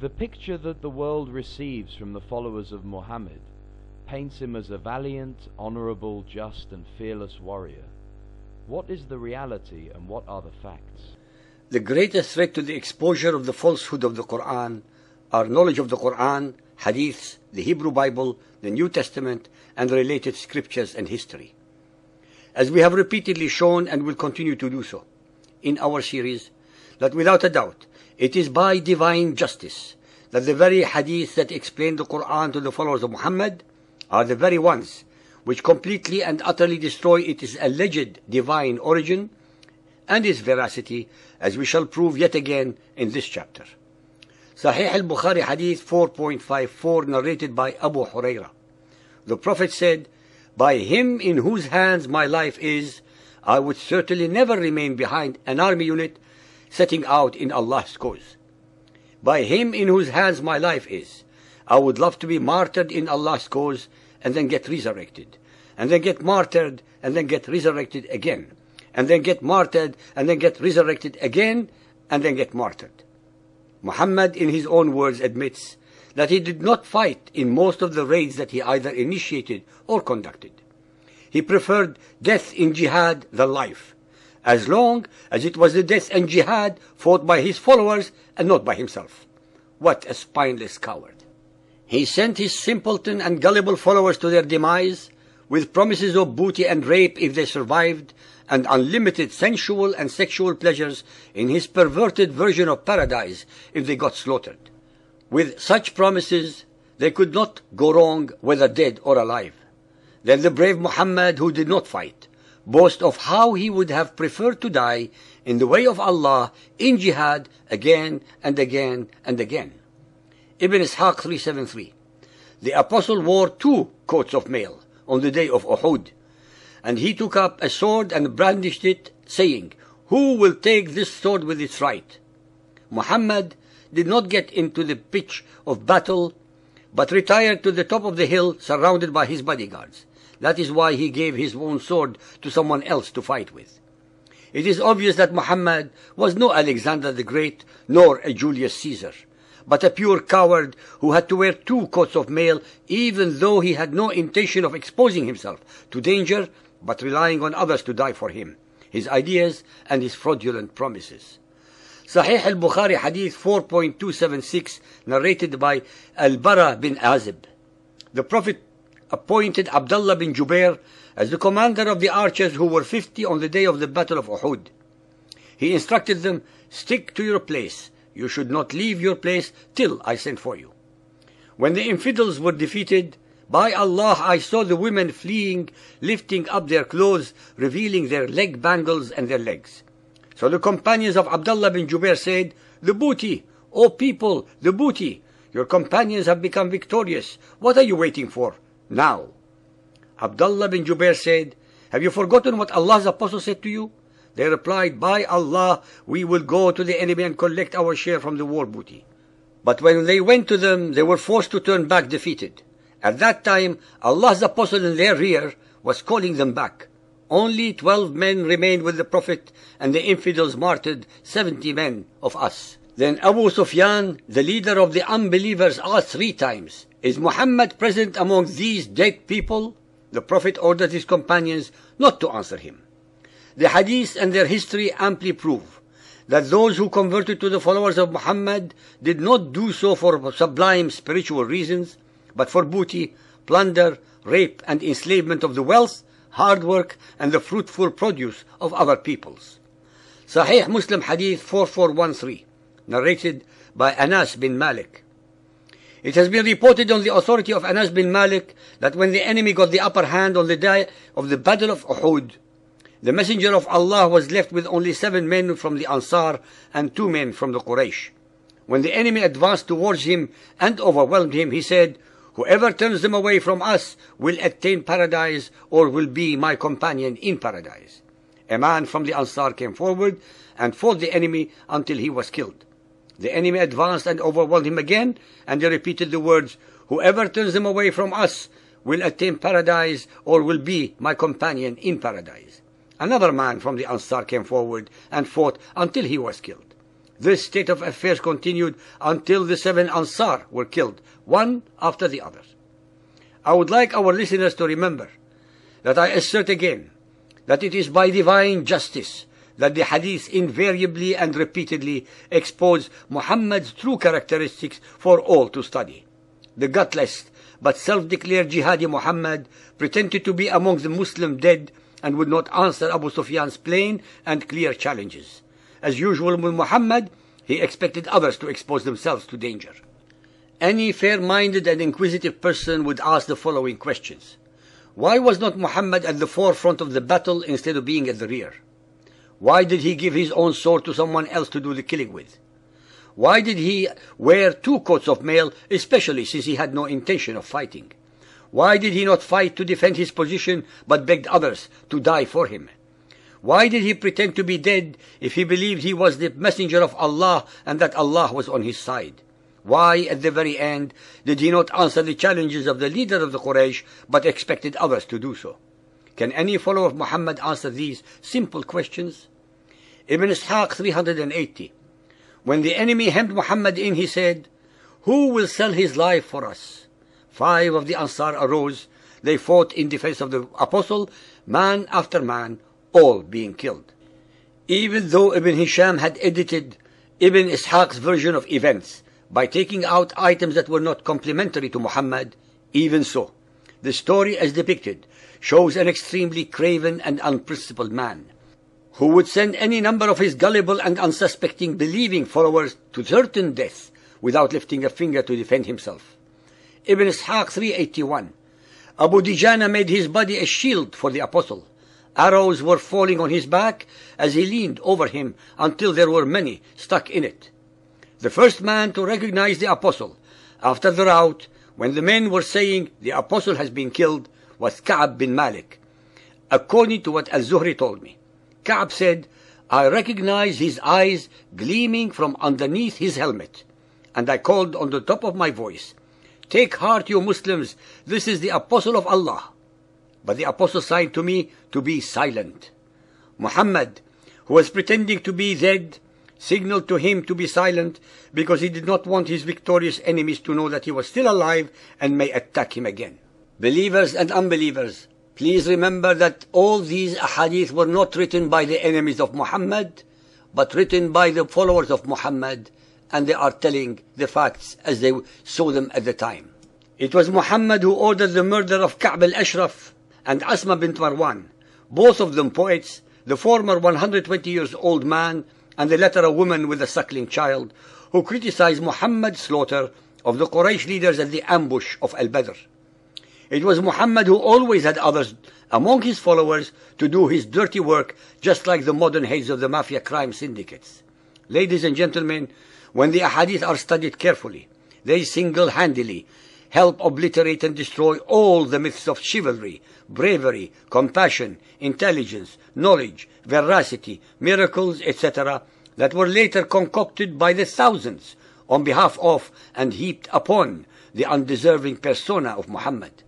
The picture that the world receives from the followers of Muhammad paints him as a valiant, honorable, just and fearless warrior. What is the reality and what are the facts? The greatest threat to the exposure of the falsehood of the Quran are knowledge of the Quran, Hadiths, the Hebrew Bible, the New Testament, and related scriptures and history. As we have repeatedly shown and will continue to do so in our series, that without a doubt, it is by divine justice that the very Hadiths that explain the Quran to the followers of Muhammad are the very ones which completely and utterly destroy its alleged divine origin and its veracity, as we shall prove yet again in this chapter. Sahih al-Bukhari Hadith 4.54, narrated by Abu Hurairah. The Prophet said, "By him in whose hands my life is, I would certainly never remain behind an army unit setting out in Allah's cause. By him in whose hands my life is, I would love to be martyred in Allah's cause and then get resurrected, and then get martyred and then get resurrected again, and then get martyred and then get resurrected again, and then get martyred." Muhammad, in his own words, admits that he did not fight in most of the raids that he either initiated or conducted. He preferred death in jihad than life, as long as it was the death and jihad fought by his followers and not by himself. What a spineless coward! He sent his simpleton and gullible followers to their demise with promises of booty and rape if they survived, and unlimited sensual and sexual pleasures in his perverted version of paradise if they got slaughtered. With such promises, they could not go wrong whether dead or alive. Then the brave Muhammad, who did not fight, boasts of how he would have preferred to die in the way of Allah in jihad again and again and again. Ibn Ishaq 373. The apostle wore 2 coats of mail on the day of Uhud, and he took up a sword and brandished it, saying, "Who will take this sword with its right?" Muhammad did not get into the pitch of battle, but retired to the top of the hill surrounded by his bodyguards. That is why he gave his own sword to someone else to fight with. It is obvious that Muhammad was no Alexander the Great, nor a Julius Caesar, but a pure coward who had to wear 2 coats of mail, even though he had no intention of exposing himself to danger, but relying on others to die for him, his ideas and his fraudulent promises. Sahih al-Bukhari Hadith 4.276, narrated by Al-Bara bin Azib. The Prophet appointed Abdullah bin Jubair as the commander of the archers who were 50 on the day of the Battle of Uhud. He instructed them, "Stick to your place. You should not leave your place till I send for you." When the infidels were defeated, by Allah, I saw the women fleeing, lifting up their clothes, revealing their leg bangles and their legs. So the companions of Abdullah bin Jubair said, "The booty, O people, the booty! Your companions have become victorious. What are you waiting for? Now." Abdullah bin Jubair said, "Have you forgotten what Allah's apostle said to you?" They replied, "By Allah, we will go to the enemy and collect our share from the war booty." But when they went to them, they were forced to turn back defeated. At that time, Allah's apostle in their rear was calling them back. Only 12 men remained with the Prophet, and the infidels martyred 70 men of us. Then Abu Sufyan, the leader of the unbelievers, asked 3 times, "Is Muhammad present among these dead people?" The Prophet ordered his companions not to answer him. The hadiths and their history amply prove that those who converted to the followers of Muhammad did not do so for sublime spiritual reasons, but for booty, plunder, rape, and enslavement of the wealth, hard work, and the fruitful produce of other peoples. Sahih Muslim Hadith 4413, narrated by Anas bin Malik. It has been reported on the authority of Anas bin Malik that when the enemy got the upper hand on the day of the Battle of Uhud, the Messenger of Allah was left with only 7 men from the Ansar and 2 men from the Quraysh. When the enemy advanced towards him and overwhelmed him, he said, "Whoever turns them away from us will attain paradise or will be my companion in paradise." A man from the Ansar came forward and fought the enemy until he was killed. The enemy advanced and overwhelmed him again, and they repeated the words, "Whoever turns them away from us will attain paradise or will be my companion in paradise." Another man from the Ansar came forward and fought until he was killed. This state of affairs continued until the 7 Ansar were killed, one after the other. I would like our listeners to remember that I assert again that it is by divine justice that the hadith invariably and repeatedly expose Muhammad's true characteristics for all to study. The gutless but self-declared jihadi Muhammad pretended to be among the Muslim dead and would not answer Abu Sufyan's plain and clear challenges. As usual with Muhammad, he expected others to expose themselves to danger. Any fair-minded and inquisitive person would ask the following questions. Why was not Muhammad at the forefront of the battle instead of being at the rear? Why did he give his own sword to someone else to do the killing with? Why did he wear 2 coats of mail, especially since he had no intention of fighting? Why did he not fight to defend his position, but begged others to die for him? Why did he pretend to be dead if he believed he was the messenger of Allah and that Allah was on his side? Why, at the very end, did he not answer the challenges of the leader of the Quraysh, but expected others to do so? Can any follower of Muhammad answer these simple questions? Ibn Ishaq 380. When the enemy hemmed Muhammad in, he said, "Who will sell his life for us?" 5 of the Ansar arose. They fought in defense of the Apostle, man after man, all being killed. Even though Ibn Hisham had edited Ibn Ishaq's version of events by taking out items that were not complementary to Muhammad, even so, the story as depicted shows an extremely craven and unprincipled man, who would send any number of his gullible and unsuspecting believing followers to certain death without lifting a finger to defend himself. Ibn Ishaq 381. Abu Dijana made his body a shield for the Apostle. Arrows were falling on his back as he leaned over him until there were many stuck in it. The first man to recognize the Apostle after the rout, when the men were saying the Apostle has been killed, was Ka'b bin Malik. According to what Al-Zuhri told me, Ka'b said, "I recognized his eyes gleaming from underneath his helmet, and I called on the top of my voice, 'Take heart, you Muslims, this is the Apostle of Allah.' But the Apostle signed to me to be silent. Muhammad, who was pretending to be dead, signaled to him to be silent because he did not want his victorious enemies to know that he was still alive and may attack him again." Believers and unbelievers, please remember that all these ahadith were not written by the enemies of Muhammad, but written by the followers of Muhammad, and they are telling the facts as they saw them at the time. It was Muhammad who ordered the murder of Ka'b al-Ashraf and Asma bint Marwan, both of them poets, the former 120 years old man, and the latter a woman with a suckling child, who criticized Muhammad's slaughter of the Quraysh leaders at the ambush of Al-Badr. It was Muhammad who always had others among his followers to do his dirty work, just like the modern heads of the mafia crime syndicates. Ladies and gentlemen, when the ahadith are studied carefully, they single-handedly help obliterate and destroy all the myths of chivalry, bravery, compassion, intelligence, knowledge, veracity, miracles, etc., that were later concocted by the thousands on behalf of and heaped upon the undeserving persona of Muhammad.